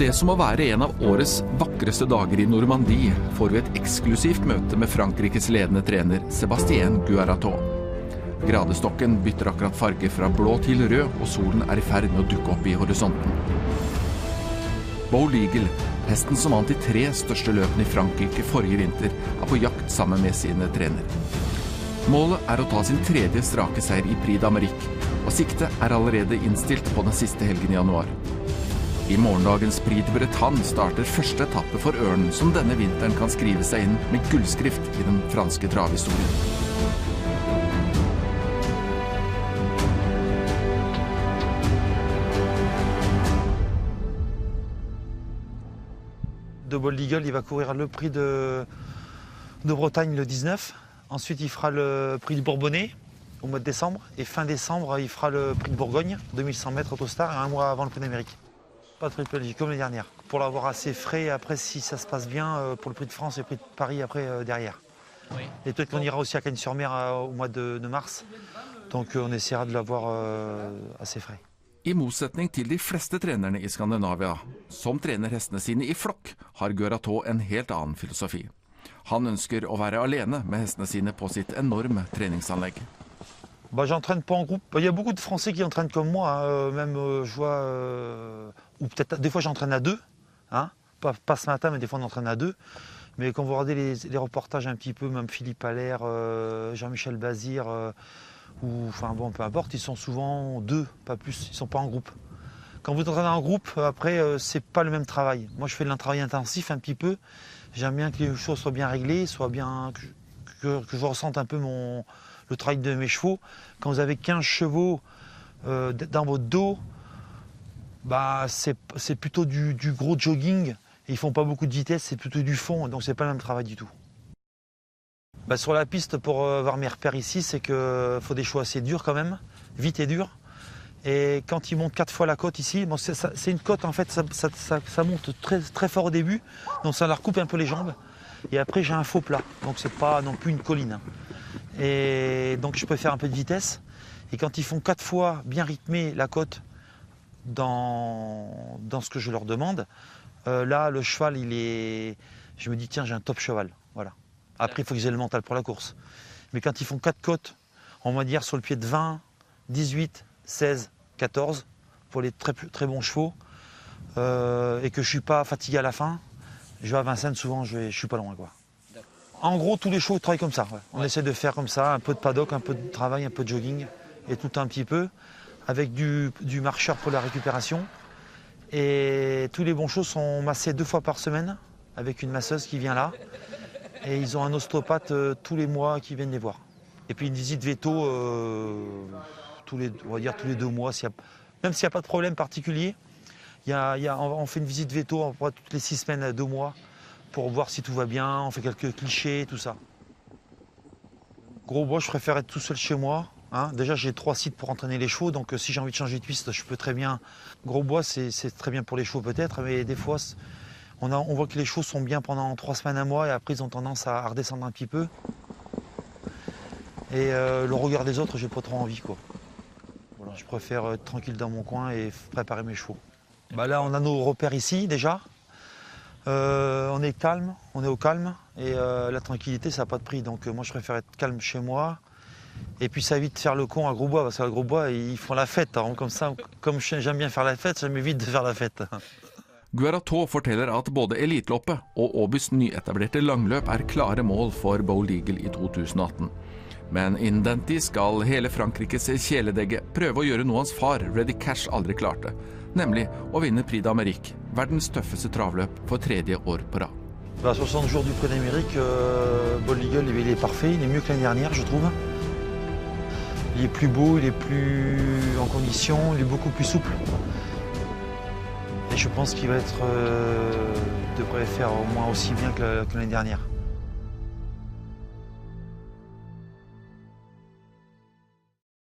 det som må være en av årets vakreste dager I Normandie, får vi et eksklusivt møte med Frankrikes ledende trener Sébastien Guérato. Gradestokken bytter akkurat farge fra blå til rød, og solen I ferd med å dukke opp I horisonten. Bold Eagle, hesten som vant de 3 største løpene I Frankrike forrige vinter, på jakt sammen med sine trener. Målet å ta sin 3. strake seier I Prix d'Amérique, og siktet allerede innstilt på den siste helgen I januar. I morgendagens Prix de Bretagne starter første etappe for Ørnen, som denne vinteren kan skrive seg inn med gullskrift I den franske travhistorien. De Bold Eagle, il va courir le Prix de Bretagne le 19. Ensuite, il fera le Prix du Bourbonnais au mois de décembre. Et fin décembre, il fera le Prix de Bourgogne, 2100 mètres Autostar, et un mois avant le Prix d'Amérique. Pas de Triple G, comme l'année dernière. Pour l'avoir assez frais, après, si ça se passe bien, pour le Prix de France et le Prix de Paris, après, derrière. Oui. Et peut-être qu'on ira aussi à Cagnes-sur-Mer au mois de mars. Donc, on essaiera de l'avoir assez frais. I motsetning til de fleste trenerne I Skandinavia, som trener hestene sine I flokk, har Guérato en helt annen filosofi. Han ønsker å være alene med hestene sine på sitt enorme treningsanlegg. Bah, j'entraîne pas en groupe. Il y a beaucoup de Français qui entraînent comme moi, hein. Même je vois, ou peut-être des fois j'entraîne à 2, hein. Pas ce matin, mais des fois on entraîne à 2. Mais quand vous regardez les reportages un petit peu, même Philippe Allaire, Jean-Michel Bazir, ou enfin bon, peu importe, ils sont souvent 2, pas plus, ils sont pas en groupe. Quand vous entraînez en groupe, après, c'est pas le même travail. Moi, je fais de travail intensif un petit peu. J'aime bien que les choses soient bien réglées, soient bien, que je ressente un peu le travail de mes chevaux. Quand vous avez 15 chevaux dans votre dos, bah, c'est plutôt du gros jogging. Ils font pas beaucoup de vitesse, c'est plutôt du fond, donc c'est pas le même travail du tout. Bah, sur la piste, pour avoir mes repères ici, c'est qu'il faut des chevaux assez durs quand même, vite et durs. Et quand ils montent 4 fois la côte ici, bon, c'est une côte en fait, ça monte très fort au début, donc ça leur coupe un peu les jambes. Et après j'ai un faux plat, donc c'est pas non plus une colline. Et donc je peux faire un peu de vitesse. Et quand ils font 4 fois bien rythmé la côte dans ce que je leur demande, là le cheval je me dis tiens j'ai un top cheval, voilà. Après il faut qu'ils aient le mental pour la course. Mais quand ils font 4 côtes, on va dire sur le pied de 20, 18, 16, 14 pour les très bons chevaux et que je suis pas fatigué à la fin, je vais à Vincennes souvent, je suis pas loin quoi. En gros tous les chevaux travaillent comme ça. Ouais. On essaie de faire comme ça, un peu de paddock, un peu de travail, un peu de jogging et tout un petit peu avec du marcheur pour la récupération. Et tous les bons chevaux sont massés 2 fois par semaine avec une masseuse qui vient là et ils ont un ostéopathe tous les mois qui viennent les voir. Et puis une visite veto on va dire tous les 2 mois, même s'il n'y a pas de problème particulier, on fait une visite veto toutes les 6 semaines, 2 mois, pour voir si tout va bien, on fait quelques clichés, tout ça. Gros bois, je préfère être tout seul chez moi. Hein. Déjà, j'ai 3 sites pour entraîner les chevaux, donc si j'ai envie de changer de piste, je peux très bien. Gros bois, c'est très bien pour les chevaux peut-être, mais des fois, on voit que les chevaux sont bien pendant 3 semaines, 1 mois, et après, ils ont tendance à redescendre un petit peu. Et le regard des autres, j'ai pas trop envie, quoi. Voilà, je préfère être tranquille dans mon coin et préparer mes chevaux. Bah là, on a nos repères ici, déjà. On est calme, on est au calme. Et la tranquillité, ça n'a pas de prix. Donc moi, je préfère être calme chez moi. Et puis ça évite de faire le con à Grosbois, parce qu'à Grosbois, ils font la fête. Hein. Comme ça, comme j'aime bien faire la fête, ça m'évite de faire la fête. Guérato forteller at både Eliteloppet og Åbys nyetablerte langløp klare mål for Bold Eagle I 2018. Men innen den tid skal hele Frankrikes kjæledegge prøve å gjøre noe hans far, Reddy Cash, aldri klarte, nemlig å vinne Prix d'Amérique, verdens tøffeste travløp for 3. år på rad. À 60 jours du Prix d'Amérique, Bold Eagle, il est parfait, il est mieux que l'année dernière, je trouve. Il est plus beau, il est plus en condition, il est beaucoup plus souple. Et je pense qu'il devrait faire au moins aussi bien que l'année dernière.